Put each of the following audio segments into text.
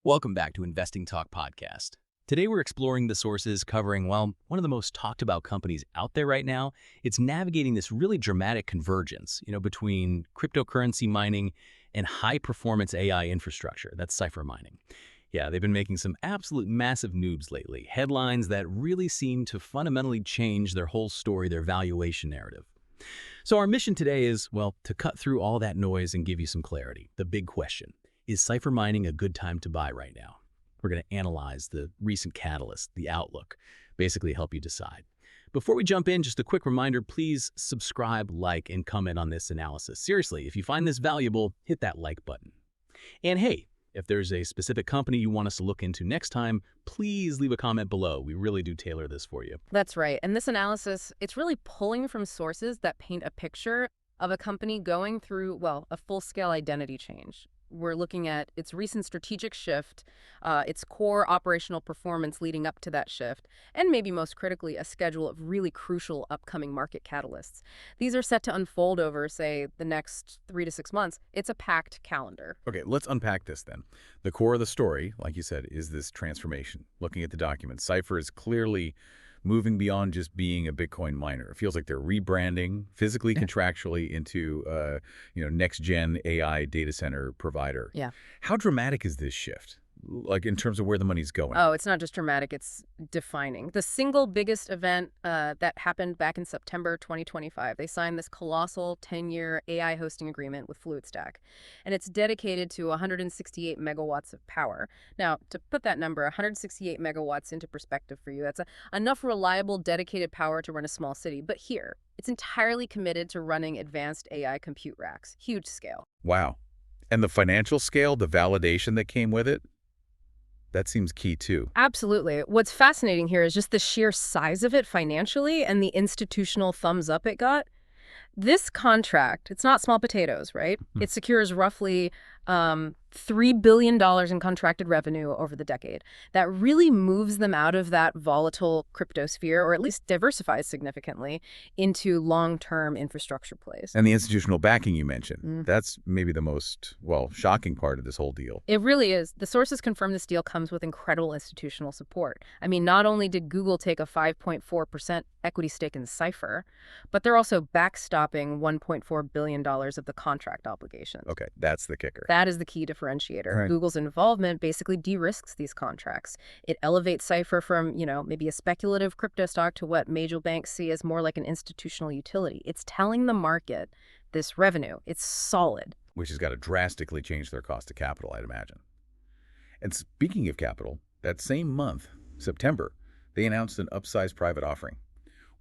Welcome back to Investing Talk Podcast. Today we're exploring the sources covering, well, one of the most talked about companies out there right now. It's navigating this really dramatic convergence, between cryptocurrency mining and high-performance AI infrastructure. That's Cipher mining. Yeah, they've been making some absolute massive noobs lately. Headlines that really seem to fundamentally change their whole story, their valuation narrative. So our mission today is, well, to cut through all that noise and give you some clarity. The big question: is Cipher mining a good time to buy right now? We're going to analyze the recent catalyst, the outlook, basically help you decide. Before we jump in, just a quick reminder, please subscribe, like, and comment on this analysis. Seriously, if you find this valuable, hit that like button. And hey, if there's a specific company you want us to look into next time, please leave a comment below. We really do tailor this for you. That's right. And this analysis, it's really pulling from sources that paint a picture of a company going through, well, a full-scale identity change. We're looking at its recent strategic shift, its core operational performance leading up to that shift, and maybe most critically, a schedule of really crucial upcoming market catalysts. These are set to unfold over, say, the next 3 to 6 months. It's a packed calendar. Okay, let's unpack this then. The core of the story, like you said, is this transformation. Looking at the documents, Cipher is clearly moving beyond just being a Bitcoin miner. It feels like they're rebranding physically, contractually into next-gen AI data center provider. Yeah. How dramatic is this shift, like in terms of where the money's going? Oh, it's not just dramatic, it's defining. The single biggest event that happened back in September 2025, they signed this colossal 10-year AI hosting agreement with FluidStack, and it's dedicated to 168 megawatts of power. Now, to put that number, 168 megawatts into perspective for you, that's enough reliable, dedicated power to run a small city. But here, it's entirely committed to running advanced AI compute racks. Huge scale. Wow. And the financial scale, the validation that came with it? That seems key, too. Absolutely. What's fascinating here is just the sheer size of it financially and the institutional thumbs up it got. This contract, it's not small potatoes, right? It secures roughly $3 billion in contracted revenue over the decade. That really moves them out of that volatile crypto sphere, or at least diversifies significantly into long-term infrastructure plays. And the institutional backing you mentioned, that's maybe the most, shocking part of this whole deal. It really is. The sources confirm this deal comes with incredible institutional support. I mean, not only did Google take a 5.4% equity stake in Cipher, but they're also backstopping $1.4 billion of the contract obligations. Okay, that's the kicker. That is the key differentiator. Right. Google's involvement basically de-risks these contracts. It elevates Cipher from, maybe a speculative crypto stock to what major banks see as more like an institutional utility. It's telling the market this revenue, it's solid. Which has got to drastically change their cost of capital, I'd imagine. And speaking of capital, that same month, September, they announced an upsized private offering.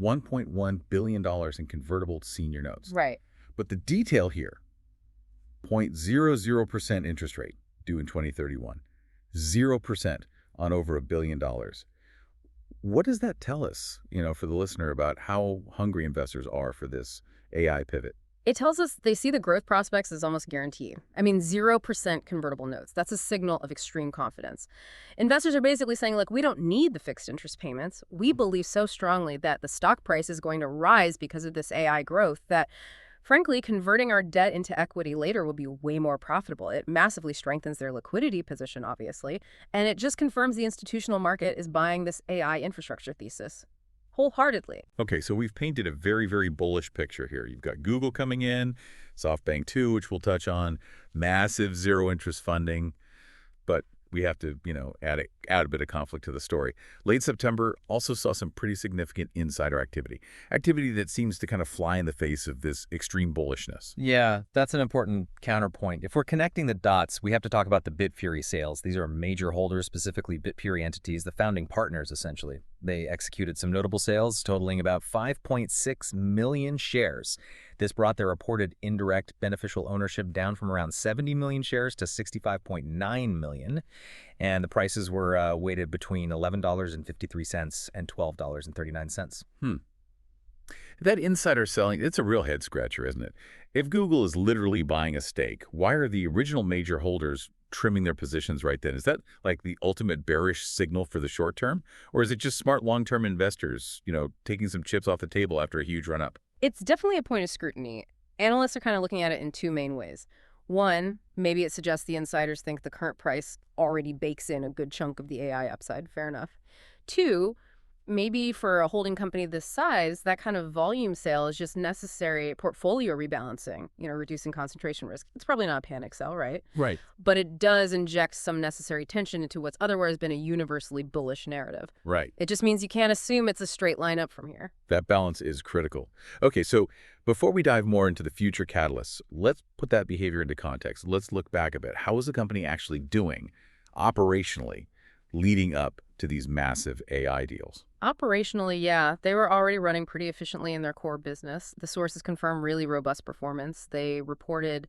$1.1 billion in convertible senior notes. Right. But the detail here, 0.00% interest rate due in 2031, 0% on over $1 billion. What does that tell us, for the listener about how hungry investors are for this AI pivot? It tells us they see the growth prospects as almost guaranteed. I mean, 0% convertible notes. That's a signal of extreme confidence. Investors are basically saying, look, we don't need the fixed interest payments. We believe so strongly that the stock price is going to rise because of this AI growth that, frankly, converting our debt into equity later will be way more profitable. It massively strengthens their liquidity position, obviously, and it just confirms the institutional market is buying this AI infrastructure thesis wholeheartedly. Okay, so we've painted a very, very bullish picture here. You've got Google coming in, SoftBank too, which we'll touch on, massive zero-interest funding, but we have to, add a bit of conflict to the story. Late September also saw some pretty significant insider activity that seems to kind of fly in the face of this extreme bullishness. Yeah, that's an important counterpoint. If we're connecting the dots, we have to talk about the Bitfury sales. These are major holders, specifically Bitfury entities, the founding partners, essentially. They executed some notable sales totaling about 5.6 million shares. This brought their reported indirect beneficial ownership down from around 70 million shares to 65.9 million. And the prices were weighted between $11.53 and $12.39. That insider selling, it's a real head scratcher, isn't it? If Google is literally buying a stake, why are the original major holders trimming their positions right then? Is that like the ultimate bearish signal for the short term? Or is it just smart long-term investors, taking some chips off the table after a huge run-up? It's definitely a point of scrutiny. Analysts are kind of looking at it in two main ways. One, maybe it suggests the insiders think the current price already bakes in a good chunk of the AI upside. Fair enough. Two, maybe for a holding company this size, that kind of volume sale is just necessary portfolio rebalancing, reducing concentration risk. It's probably not a panic sell, right? Right. But it does inject some necessary tension into what's otherwise been a universally bullish narrative. Right. It just means you can't assume it's a straight line up from here. That balance is critical. Okay, so before we dive more into the future catalysts, let's put that behavior into context. Let's look back a bit. How is the company actually doing operationally leading up to these massive AI deals? Operationally, yeah, they were already running pretty efficiently in their core business. The sources confirm really robust performance. They reported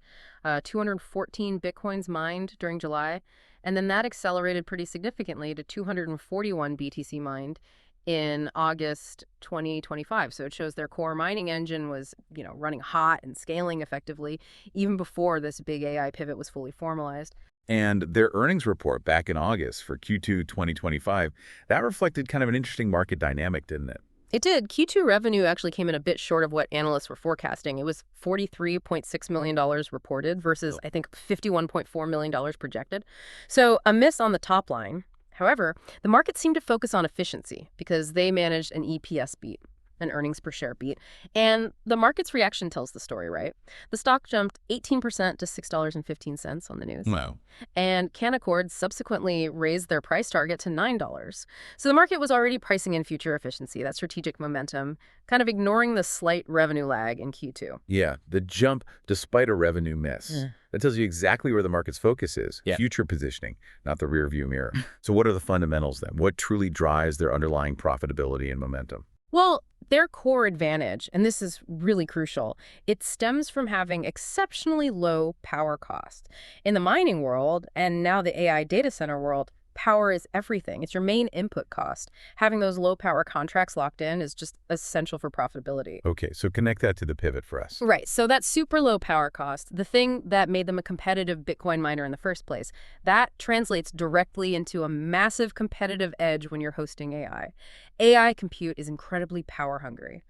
214 Bitcoins mined during July, and then that accelerated pretty significantly to 241 BTC mined in August 2025. So it shows their core mining engine was, running hot and scaling effectively even before this big AI pivot was fully formalized. And their earnings report back in August for Q2 2025, that reflected kind of an interesting market dynamic, didn't it? It did. Q2 revenue actually came in a bit short of what analysts were forecasting. It was $43.6 million reported versus, I think, $51.4 million projected. So a miss on the top line. However, the market seemed to focus on efficiency because they managed an EPS beat, an earnings per share beat. And the market's reaction tells the story, right? The stock jumped 18% to $6.15 on the news. Wow. And Canaccord subsequently raised their price target to $9. So the market was already pricing in future efficiency, that strategic momentum, kind of ignoring the slight revenue lag in Q2. Yeah, the jump despite a revenue miss. That tells you exactly where the market's focus is. Yeah. Future positioning, not the rear view mirror. So what are the fundamentals then? What truly drives their underlying profitability and momentum? Well, their core advantage, and this is really crucial, it stems from having exceptionally low power cost. In the mining world, and now the AI data center world, power is everything. It's your main input cost. Having those low power contracts locked in is just essential for profitability. Okay, so connect that to the pivot for us. Right. So that super low power cost, the thing that made them a competitive Bitcoin miner in the first place, that translates directly into a massive competitive edge when you're hosting AI. AI compute is incredibly power hungry.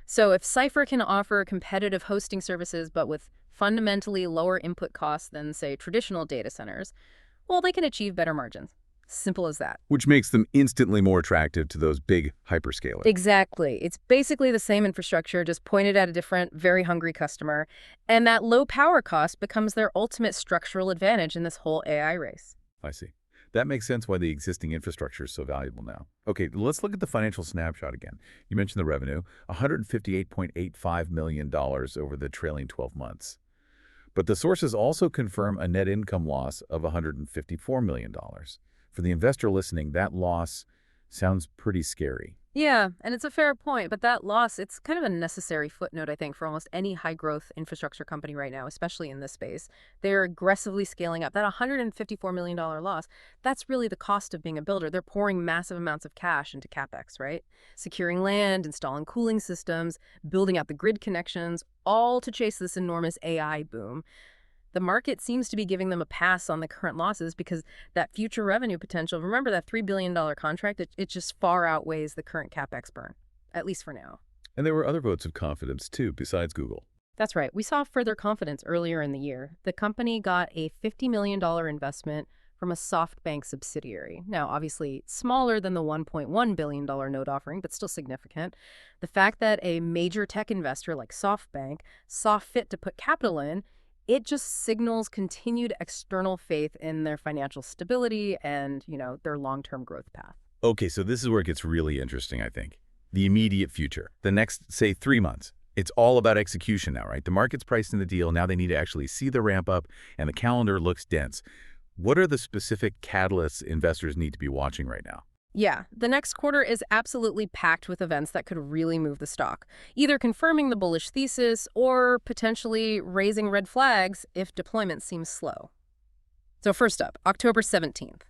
So if Cipher can offer competitive hosting services but with fundamentally lower input costs than, say, traditional data centers, well, they can achieve better margins. Simple as that. Which makes them instantly more attractive to those big hyperscalers. Exactly. It's basically the same infrastructure, just pointed at a different, very hungry customer. And that low power cost becomes their ultimate structural advantage in this whole AI race. I see. That makes sense why the existing infrastructure is so valuable now. Okay, let's look at the financial snapshot again. You mentioned the revenue, $158.85 million over the trailing 12 months. But the sources also confirm a net income loss of $154 million. For the investor listening, that loss sounds pretty scary. Yeah, and it's a fair point, but that loss, it's kind of a necessary footnote, I think, for almost any high-growth infrastructure company right now, especially in this space. They're aggressively scaling up. That $154 million loss, that's really the cost of being a builder. They're pouring massive amounts of cash into CapEx, right? Securing land, installing cooling systems, building out the grid connections, all to chase this enormous AI boom. The market seems to be giving them a pass on the current losses because that future revenue potential, remember that $3 billion contract, it just far outweighs the current CapEx burn, at least for now. And there were other votes of confidence, too, besides Google. That's right. We saw further confidence earlier in the year. The company got a $50 million investment from a SoftBank subsidiary. Now, obviously smaller than the $1.1 billion note offering, but still significant. The fact that a major tech investor like SoftBank saw fit to put capital in, it just signals continued external faith in their financial stability and, their long-term growth path. Okay, so this is where it gets really interesting, I think. The immediate future, the next, say, 3 months. It's all about execution now, right? The market's priced in the deal. Now they need to actually see the ramp up, and the calendar looks dense. What are the specific catalysts investors need to be watching right now? Yeah, the next quarter is absolutely packed with events that could really move the stock, either confirming the bullish thesis or potentially raising red flags if deployment seems slow. So first up, October 17th.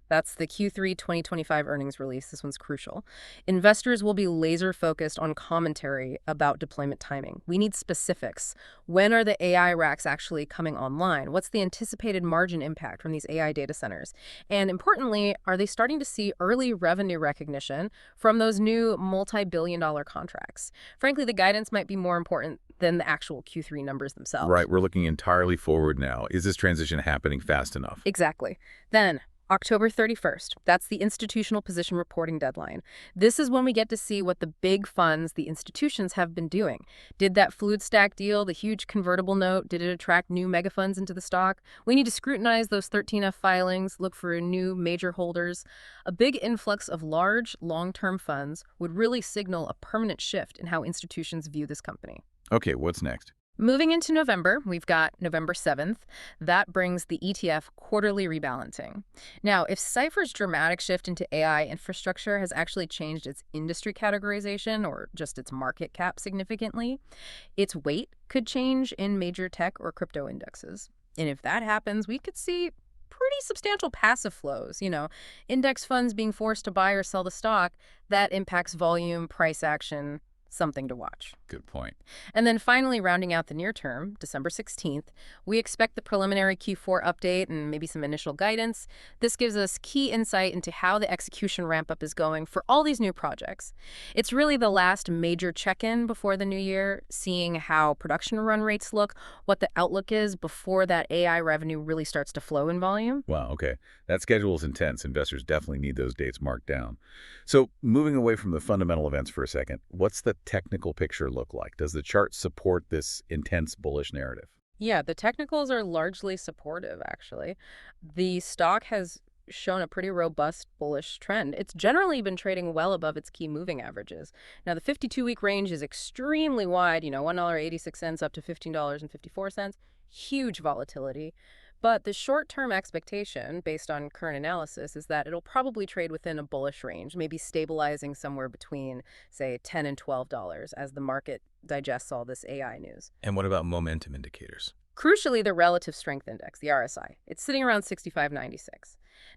That's the Q3 2025 earnings release. This one's crucial. Investors will be laser focused on commentary about deployment timing. We need specifics. When are the AI racks actually coming online? What's the anticipated margin impact from these AI data centers? And importantly, are they starting to see early revenue recognition from those new multi-billion-dollar contracts? Frankly, the guidance might be more important than the actual Q3 numbers themselves. Right, we're looking entirely forward now. Is this transition happening fast enough? Exactly. Then, October 31st, that's the institutional position reporting deadline. This is when we get to see what the big funds, the institutions, have been doing. Did that fluid stack deal, the huge convertible note, did it attract new mega funds into the stock? We need to scrutinize those 13F filings, look for new major holders. A big influx of large, long-term funds would really signal a permanent shift in how institutions view this company. Okay, what's next? Moving into November, we've got November 7th. That brings the ETF quarterly rebalancing. Now, if Cipher's dramatic shift into AI infrastructure has actually changed its industry categorization or just its market cap significantly, its weight could change in major tech or crypto indexes. And if that happens, we could see pretty substantial passive flows, index funds being forced to buy or sell the stock. That impacts volume, price action, something to watch. Good point. And then finally, rounding out the near term, December 16th, we expect the preliminary Q4 update and maybe some initial guidance. This gives us key insight into how the execution ramp-up is going for all these new projects. It's really the last major check-in before the new year, seeing how production run rates look, what the outlook is before that AI revenue really starts to flow in volume. Wow, okay. That schedule is intense. Investors definitely need those dates marked down. So moving away from the fundamental events for a second, what's the technical picture look like? Does the chart support this intense bullish narrative? Yeah, the technicals are largely supportive, actually. The stock has shown a pretty robust bullish trend. It's generally been trading well above its key moving averages. Now, the 52-week range is extremely wide, $1.86 up to $15.54. Huge volatility. But the short-term expectation, based on current analysis, is that it'll probably trade within a bullish range, maybe stabilizing somewhere between, say, $10 and $12 as the market digests all this AI news. And what about momentum indicators? Crucially, the relative strength index, the RSI. It's sitting around 65.96.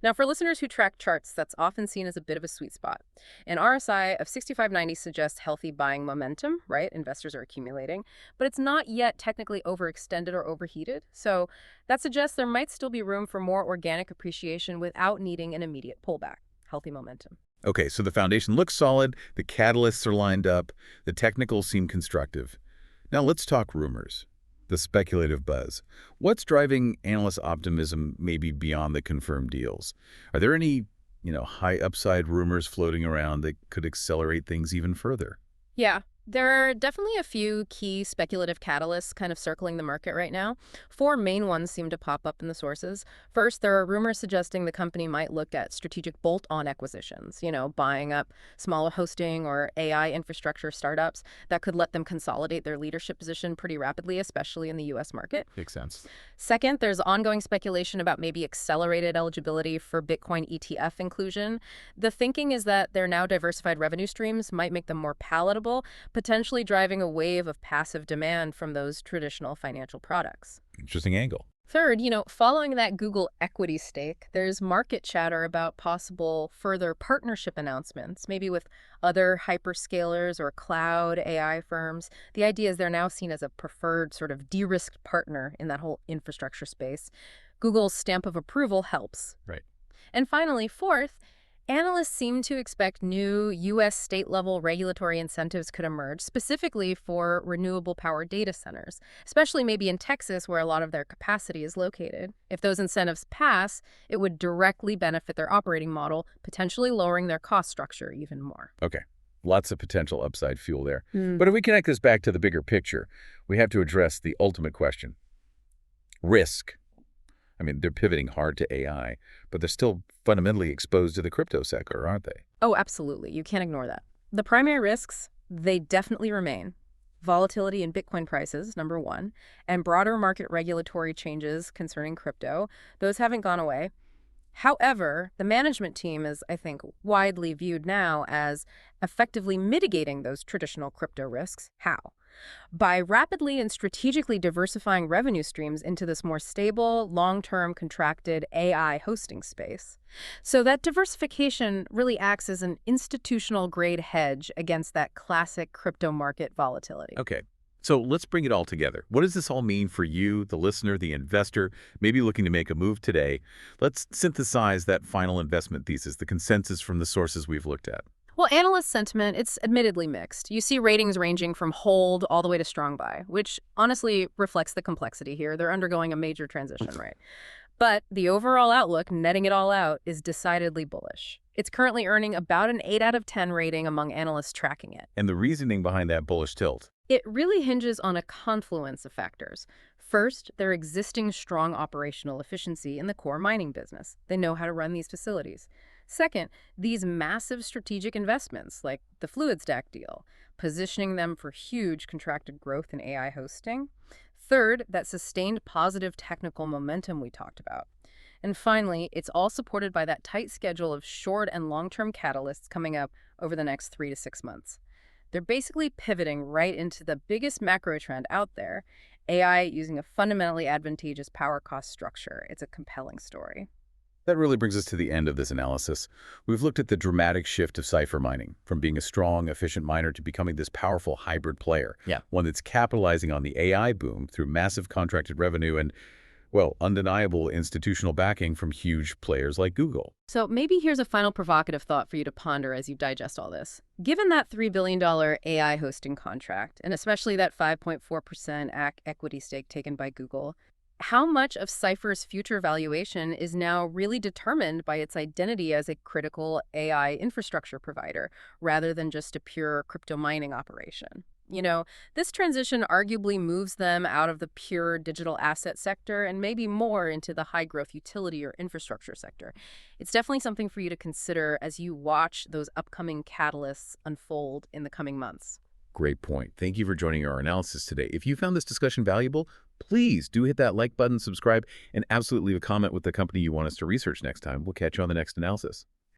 Now, for listeners who track charts, that's often seen as a bit of a sweet spot. An RSI of 65.90 suggests healthy buying momentum, right? Investors are accumulating, but it's not yet technically overextended or overheated. So that suggests there might still be room for more organic appreciation without needing an immediate pullback. Healthy momentum. Okay, so the foundation looks solid, the catalysts are lined up, the technicals seem constructive. Now let's talk rumors. The speculative buzz. What's driving analyst optimism maybe beyond the confirmed deals? Are there any, high upside rumors floating around that could accelerate things even further? Yeah, there are definitely a few key speculative catalysts kind of circling the market right now. 4 main ones seem to pop up in the sources. First, there are rumors suggesting the company might look at strategic bolt-on acquisitions, buying up smaller hosting or AI infrastructure startups that could let them consolidate their leadership position pretty rapidly, especially in the U.S. market. Makes sense. Second, there's ongoing speculation about maybe accelerated eligibility for Bitcoin ETF inclusion. The thinking is that their now diversified revenue streams might make them more palatable, potentially driving a wave of passive demand from those traditional financial products. Interesting angle. Third, following that Google equity stake, there's market chatter about possible further partnership announcements, maybe with other hyperscalers or cloud AI firms. The idea is they're now seen as a preferred sort of de-risked partner in that whole infrastructure space. Google's stamp of approval helps. Right. And finally, fourth, analysts seem to expect new U.S. state-level regulatory incentives could emerge, specifically for renewable power data centers, especially maybe in Texas, where a lot of their capacity is located. If those incentives pass, it would directly benefit their operating model, potentially lowering their cost structure even more. Okay, lots of potential upside fuel there. But if we connect this back to the bigger picture, we have to address the ultimate question. Risk. I mean, they're pivoting hard to AI, but they're still fundamentally exposed to the crypto sector, aren't they? Oh, absolutely. You can't ignore that. The primary risks, they definitely remain. Volatility in Bitcoin prices, number one, and broader market regulatory changes concerning crypto. Those haven't gone away. However, the management team is, I think, widely viewed now as effectively mitigating those traditional crypto risks. How? By rapidly and strategically diversifying revenue streams into this more stable, long-term contracted AI hosting space. So that diversification really acts as an institutional-grade hedge against that classic crypto market volatility. Okay, so let's bring it all together. What does this all mean for you, the listener, the investor, maybe looking to make a move today? Let's synthesize that final investment thesis, the consensus from the sources we've looked at. Well, analyst sentiment, it's admittedly mixed. You see ratings ranging from hold all the way to strong buy, which honestly reflects the complexity here. They're undergoing a major transition, right? But the overall outlook, netting it all out, is decidedly bullish. It's currently earning about an 8 out of 10 rating among analysts tracking it. And the reasoning behind that bullish tilt? It really hinges on a confluence of factors. First, their existing strong operational efficiency in the core mining business. They know how to run these facilities. Second, these massive strategic investments, like the FluidStack deal, positioning them for huge contracted growth in AI hosting. Third, that sustained positive technical momentum we talked about. And finally, it's all supported by that tight schedule of short and long-term catalysts coming up over the next 3 to 6 months. They're basically pivoting right into the biggest macro trend out there, AI using a fundamentally advantageous power cost structure. It's a compelling story. That really brings us to the end of this analysis. We've looked at the dramatic shift of Cipher mining, from being a strong, efficient miner to becoming this powerful hybrid player. Yeah. One that's capitalizing on the AI boom through massive contracted revenue and, well, undeniable institutional backing from huge players like Google. So maybe here's a final provocative thought for you to ponder as you digest all this. Given that $3 billion AI hosting contract, and especially that 5.4% equity stake taken by Google, how much of Cipher's future valuation is now really determined by its identity as a critical AI infrastructure provider, rather than just a pure crypto mining operation? You know, this transition arguably moves them out of the pure digital asset sector and maybe more into the high-growth utility or infrastructure sector. It's definitely something for you to consider as you watch those upcoming catalysts unfold in the coming months. Great point. Thank you for joining our analysis today. If you found this discussion valuable, please do hit that like button, subscribe, and absolutely leave a comment with the company you want us to research next time. We'll catch you on the next analysis.